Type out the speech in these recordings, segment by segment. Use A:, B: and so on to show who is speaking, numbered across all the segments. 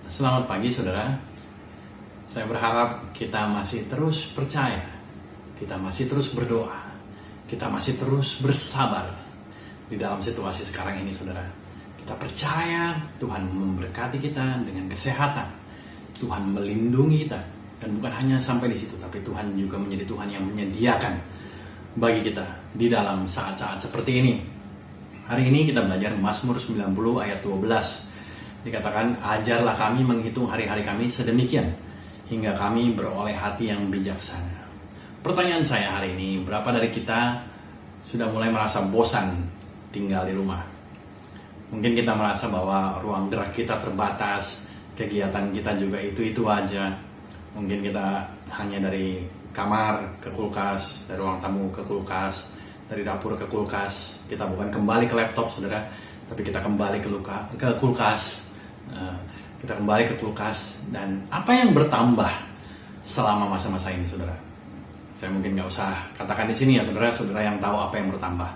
A: Selamat pagi saudara. Saya berharap kita masih terus percaya, kita masih terus berdoa, kita masih terus bersabar di dalam situasi sekarang ini saudara. Kita percaya Tuhan memberkati kita dengan kesehatan, Tuhan melindungi kita, dan bukan hanya sampai di situ, tapi Tuhan juga menjadi Tuhan yang menyediakan bagi kita di dalam saat-saat seperti ini. Hari ini kita belajar Mazmur 90 ayat 12. Dikatakan, ajarlah kami menghitung hari-hari kami sedemikian, hingga kami beroleh hati yang bijaksana. Pertanyaan saya hari ini, berapa dari kita sudah mulai merasa bosan tinggal di rumah? Mungkin kita merasa bahwa ruang gerak kita terbatas, kegiatan kita juga itu-itu aja. Mungkin kita hanya dari kamar ke kulkas, dari ruang tamu ke kulkas, dari dapur ke kulkas. Kita bukan kembali ke laptop saudara, tapi kita kembali ke kulkas. Kita kembali ke kulkas. Dan apa yang bertambah selama masa-masa ini saudara? Saya mungkin nggak usah katakan di sini ya saudara yang tahu apa yang bertambah.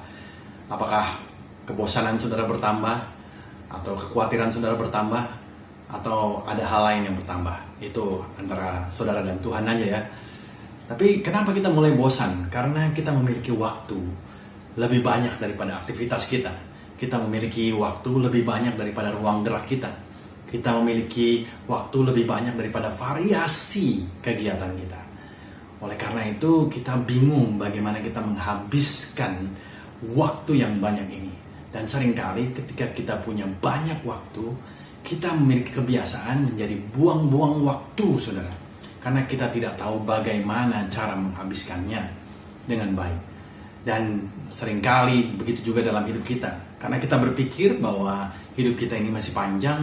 A: Apakah kebosanan saudara bertambah, atau kekhawatiran saudara bertambah, atau ada hal lain yang bertambah? Itu antara saudara dan Tuhan aja ya. Tapi kenapa kita mulai bosan? Karena kita memiliki waktu lebih banyak daripada aktivitas kita. Kita memiliki waktu lebih banyak daripada ruang gerak kita. Kita memiliki waktu lebih banyak daripada variasi kegiatan kita. Oleh karena itu kita bingung bagaimana kita menghabiskan waktu yang banyak ini. Dan seringkali ketika kita punya banyak waktu, kita memiliki kebiasaan menjadi buang-buang waktu saudara. Karena kita tidak tahu bagaimana cara menghabiskannya dengan baik. Dan seringkali begitu juga dalam hidup kita. Karena kita berpikir bahwa hidup kita ini masih panjang,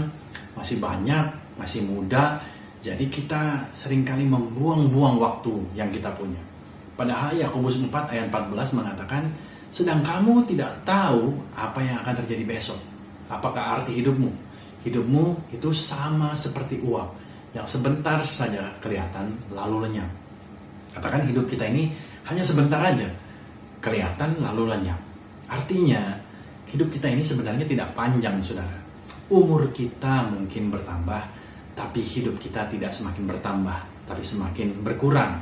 A: masih banyak, masih muda. Jadi kita seringkali membuang-buang waktu yang kita punya. Padahal Yakobus 4 ayat 14 mengatakan, sedang kamu tidak tahu apa yang akan terjadi besok. Apakah arti hidupmu? Hidupmu itu sama seperti uap yang sebentar saja kelihatan lalu lenyap. Katakan hidup kita ini hanya sebentar aja kelihatan lalu lenyap. Artinya hidup kita ini sebenarnya tidak panjang saudara. Umur kita mungkin bertambah, tapi hidup kita tidak semakin bertambah, tapi semakin berkurang.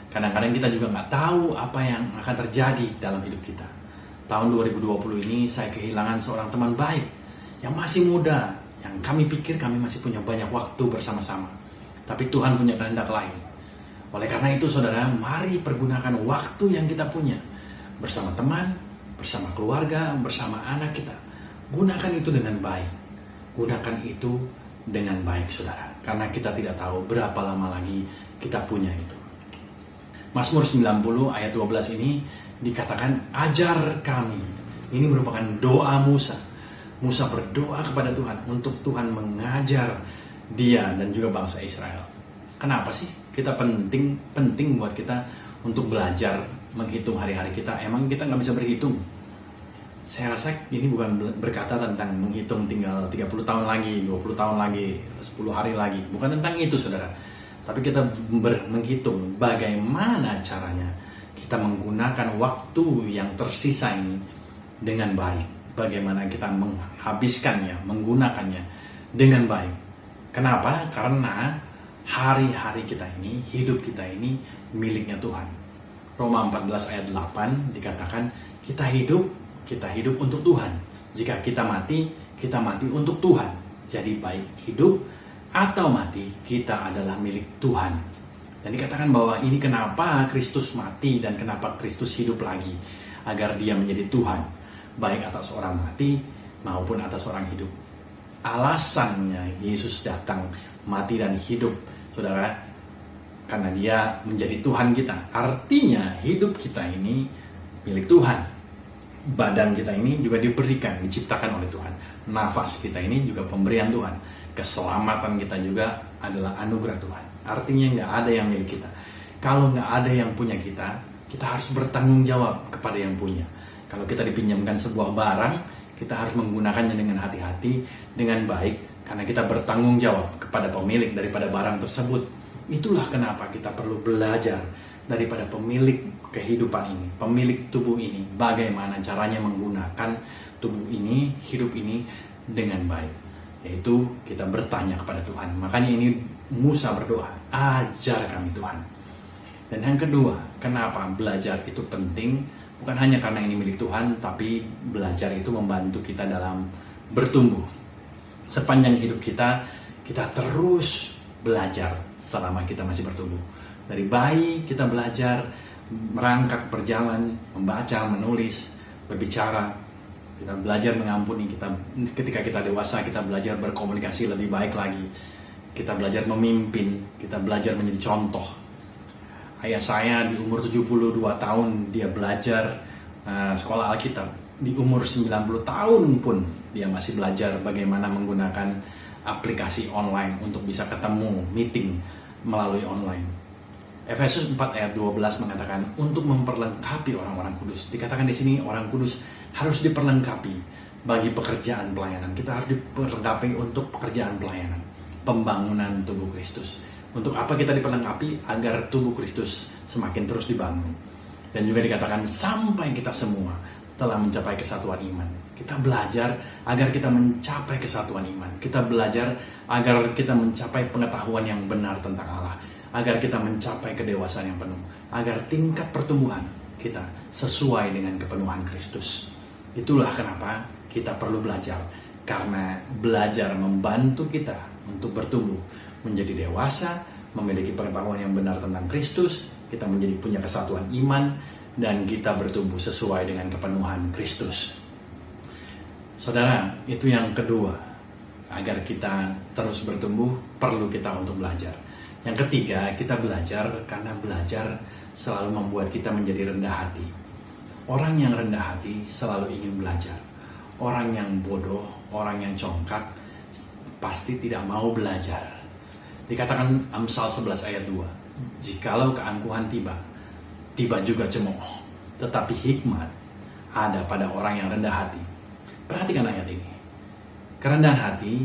A: Kadang-kadang kita juga nggak tahu apa yang akan terjadi dalam hidup kita. Tahun 2020 ini saya kehilangan seorang teman baik yang masih muda, yang kami pikir kami masih punya banyak waktu bersama-sama. Tapi Tuhan punya kehendak lain. Oleh karena itu saudara, mari pergunakan waktu yang kita punya bersama teman, bersama keluarga, bersama anak kita. Gunakan itu dengan baik. Gunakan itu dengan baik saudara. Karena kita tidak tahu berapa lama lagi kita punya itu. Mazmur 90 ayat 12 ini dikatakan, ajar kami. Ini merupakan doa Musa. Musa berdoa kepada Tuhan untuk Tuhan mengajar dia dan juga bangsa Israel. Kenapa sih kita penting buat kita untuk belajar menghitung hari-hari kita? Emang kita nggak bisa berhitung? Saya rasa ini bukan berkata tentang menghitung tinggal 30 tahun lagi, 20 tahun lagi, 10 hari lagi. Bukan tentang itu saudara. Tapi kita menghitung bagaimana caranya kita menggunakan waktu yang tersisa ini dengan baik. Bagaimana kita menghabiskannya, menggunakannya dengan baik. Kenapa? Karena hari-hari kita ini, hidup kita ini miliknya Tuhan. Roma 14 ayat 8 dikatakan, kita hidup untuk Tuhan. Jika kita mati untuk Tuhan. Jadi baik hidup atau mati, kita adalah milik Tuhan. Dan dikatakan bahwa ini kenapa Kristus mati dan kenapa Kristus hidup lagi. Agar dia menjadi Tuhan, baik atas orang mati maupun atas orang hidup. Alasannya Yesus datang, mati dan hidup, saudara, karena dia menjadi Tuhan kita. Artinya hidup kita ini milik Tuhan. Badan kita ini juga diberikan, diciptakan oleh Tuhan. Nafas kita ini juga pemberian Tuhan. Keselamatan kita juga adalah anugerah Tuhan. Artinya nggak ada yang milik kita. Kalau nggak ada yang punya kita harus bertanggung jawab kepada yang punya. Kalau kita dipinjamkan sebuah barang, kita harus menggunakannya dengan hati-hati, dengan baik, karena kita bertanggung jawab kepada pemilik daripada barang tersebut. Itulah kenapa kita perlu belajar daripada pemilik kehidupan ini, pemilik tubuh ini, bagaimana caranya menggunakan tubuh ini, hidup ini dengan baik. yaitu kita bertanya kepada Tuhan. Makanya ini Musa berdoa, ajar kami Tuhan. Dan yang kedua, kenapa belajar itu penting? Bukan hanya karena ini milik Tuhan, tapi belajar itu membantu kita dalam bertumbuh. Sepanjang hidup kita terus belajar selama kita masih bertumbuh. Dari bayi kita belajar merangkak, berjalan, membaca, menulis, berbicara. Kita belajar mengampuni. Ketika kita dewasa, kita belajar berkomunikasi lebih baik lagi. Kita belajar memimpin, kita belajar menjadi contoh. Ayah saya di umur 72 tahun, dia belajar sekolah Alkitab. Di umur 90 tahun pun dia masih belajar bagaimana menggunakan aplikasi online untuk bisa ketemu, meeting melalui online. Efesus 4 ayat 12 mengatakan untuk memperlengkapi orang-orang kudus. Dikatakan di sini orang kudus harus diperlengkapi bagi pekerjaan pelayanan. Kita harus diperlengkapi untuk pekerjaan pelayanan, pembangunan tubuh Kristus. Untuk apa kita diperlengkapi? Agar tubuh Kristus semakin terus dibangun. Dan juga dikatakan sampai kita semua telah mencapai kesatuan iman. Kita belajar agar kita mencapai kesatuan iman. Kita belajar agar kita mencapai pengetahuan yang benar tentang Allah. Agar kita mencapai kedewasaan yang penuh. Agar tingkat pertumbuhan kita sesuai dengan kepenuhan Kristus. Itulah kenapa kita perlu belajar. Karena belajar membantu kita untuk bertumbuh menjadi dewasa, memiliki pengetahuan yang benar tentang Kristus, kita menjadi punya kesatuan iman, dan kita bertumbuh sesuai dengan kepenuhan Kristus. Saudara, itu yang kedua. Agar kita terus bertumbuh, perlu kita untuk belajar. Yang ketiga, kita belajar karena belajar selalu membuat kita menjadi rendah hati. Orang yang rendah hati selalu ingin belajar. Orang yang bodoh, orang yang congkak, pasti tidak mau belajar. Dikatakan Amsal 11 ayat 2, jikalau keangkuhan tiba juga cemooh, tetapi hikmat ada pada orang yang rendah hati. Perhatikan ayat ini. Kerendahan hati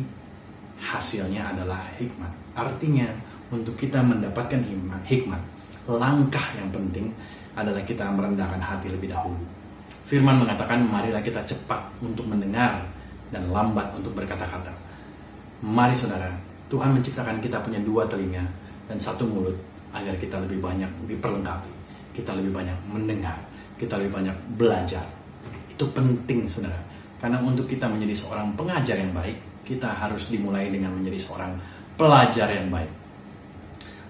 A: hasilnya adalah hikmat. Artinya untuk kita mendapatkan hikmat, langkah yang penting adalah kita merendahkan hati lebih dahulu. Firman mengatakan, marilah kita cepat untuk mendengar dan lambat untuk berkata-kata. Mari saudara, Tuhan menciptakan kita punya 2 telinga dan 1 mulut agar kita lebih banyak diperlengkapi, kita lebih banyak mendengar, kita lebih banyak belajar. Itu penting saudara, karena untuk kita menjadi seorang pengajar yang baik, kita harus dimulai dengan menjadi seorang pelajar yang baik.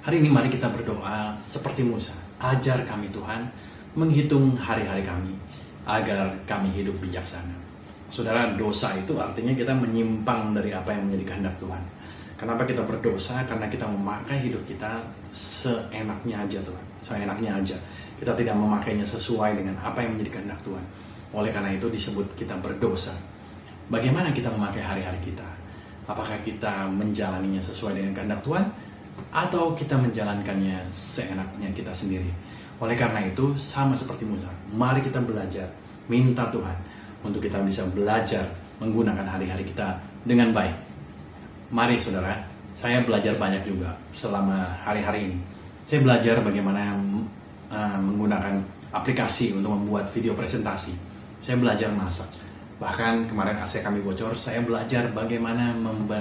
A: Hari ini mari kita berdoa seperti Musa. Ajar kami Tuhan menghitung hari-hari kami agar kami hidup bijaksana. Saudara, dosa itu artinya kita menyimpang dari apa yang menjadi kehendak Tuhan. Kenapa kita berdosa? Karena kita memakai hidup kita seenaknya aja Tuhan. Seenaknya aja. Kita tidak memakainya sesuai dengan apa yang menjadi kehendak Tuhan. Oleh karena itu disebut kita berdosa. Bagaimana kita memakai hari-hari kita? Apakah kita menjalaninya sesuai dengan kehendak Tuhan? Atau kita menjalankannya seenaknya kita sendiri? Oleh karena itu sama seperti Musa. Mari kita belajar. Minta Tuhan untuk kita bisa belajar menggunakan hari-hari kita dengan baik. Mari saudara, saya belajar banyak juga selama hari-hari ini. Saya belajar bagaimana menggunakan aplikasi untuk membuat video presentasi. Saya belajar masak. Bahkan kemarin AC kami bocor, saya belajar bagaimana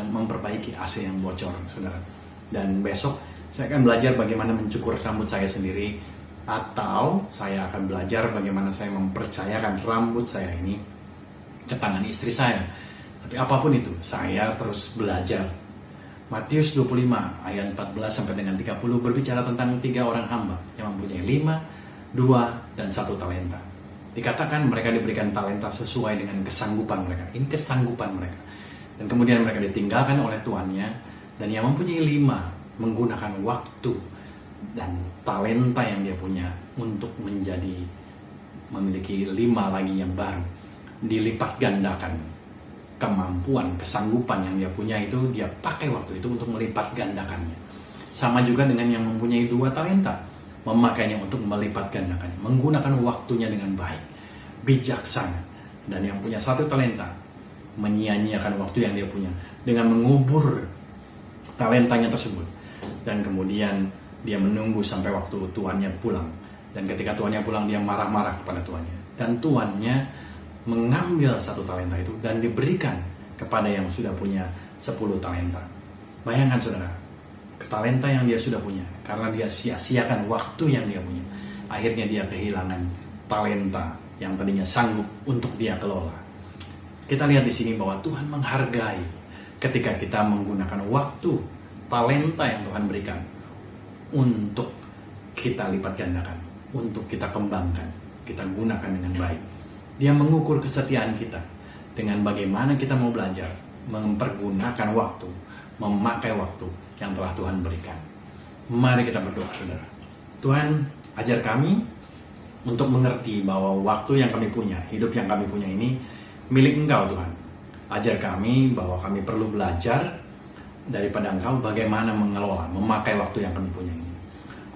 A: memperbaiki AC yang bocor, saudara. Dan besok saya akan belajar bagaimana mencukur rambut saya sendiri. Atau saya akan belajar bagaimana saya mempercayakan rambut saya ini ke tangan istri saya. Tapi apapun itu, saya terus belajar. Matius 25 ayat 14 sampai dengan 30 berbicara tentang 3 orang hamba yang mempunyai 5, 2, dan 1 talenta. Dikatakan mereka diberikan talenta sesuai dengan kesanggupan mereka. Ini kesanggupan mereka. Dan kemudian mereka ditinggalkan oleh tuannya. Dan yang mempunyai 5 menggunakan waktu dan talenta yang dia punya untuk memiliki 5 lagi yang baru. Dilipat gandakan. Kemampuan, kesanggupan yang dia punya itu dia pakai waktu itu untuk melipat gandakannya. Sama juga dengan yang mempunyai 2 talenta, memakainya untuk melipat gandakannya, menggunakan waktunya dengan baik, bijaksana. Dan yang punya 1 talenta, menyia-nyiakan waktu yang dia punya dengan mengubur talentanya tersebut. Dan kemudian dia menunggu sampai waktu tuannya pulang. Dan ketika tuannya pulang, dia marah-marah kepada tuannya. Dan tuannya mengambil 1 talenta itu dan diberikan kepada yang sudah punya 10 talenta. Bayangkan saudara, talenta yang dia sudah punya, karena dia sia-siakan waktu yang dia punya, akhirnya dia kehilangan talenta yang tadinya sanggup untuk dia kelola. Kita lihat di sini bahwa Tuhan menghargai ketika kita menggunakan waktu, talenta yang Tuhan berikan untuk kita lipat gandakan, untuk kita kembangkan, kita gunakan dengan baik. Dia mengukur kesetiaan kita dengan bagaimana kita mau belajar mempergunakan waktu, memakai waktu yang telah Tuhan berikan. Mari kita berdoa, saudara. Tuhan, ajar kami untuk mengerti bahwa waktu yang kami punya, hidup yang kami punya ini milik Engkau, Tuhan. Ajar kami bahwa kami perlu belajar daripada Engkau bagaimana mengelola, memakai waktu yang kami punya ini.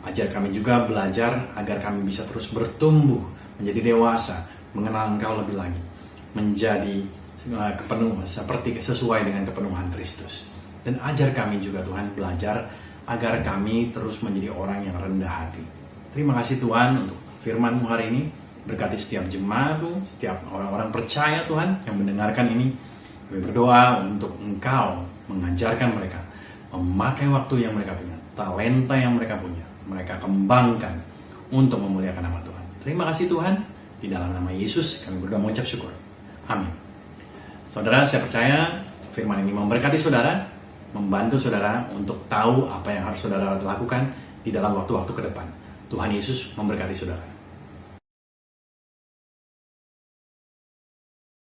A: Ajar kami juga belajar agar kami bisa terus bertumbuh, menjadi dewasa, mengenal Engkau lebih lagi, menjadi seperti sesuai dengan kepenuhan Kristus. Dan ajar kami juga, Tuhan, belajar agar kami terus menjadi orang yang rendah hati. Terima kasih Tuhan untuk firman-Mu hari ini. Berkati setiap jemaat-Mu, setiap orang-orang percaya Tuhan yang mendengarkan ini. Kami berdoa untuk Engkau mengajarkan mereka memakai waktu yang mereka punya, talenta yang mereka punya, mereka kembangkan untuk memuliakan nama Tuhan. Terima kasih Tuhan. Di dalam nama Yesus kami berdoa mengucap syukur. Amin. Saudara, saya percaya firman ini memberkati saudara, membantu saudara untuk tahu apa yang harus saudara lakukan di dalam waktu-waktu ke depan. Tuhan Yesus memberkati saudara.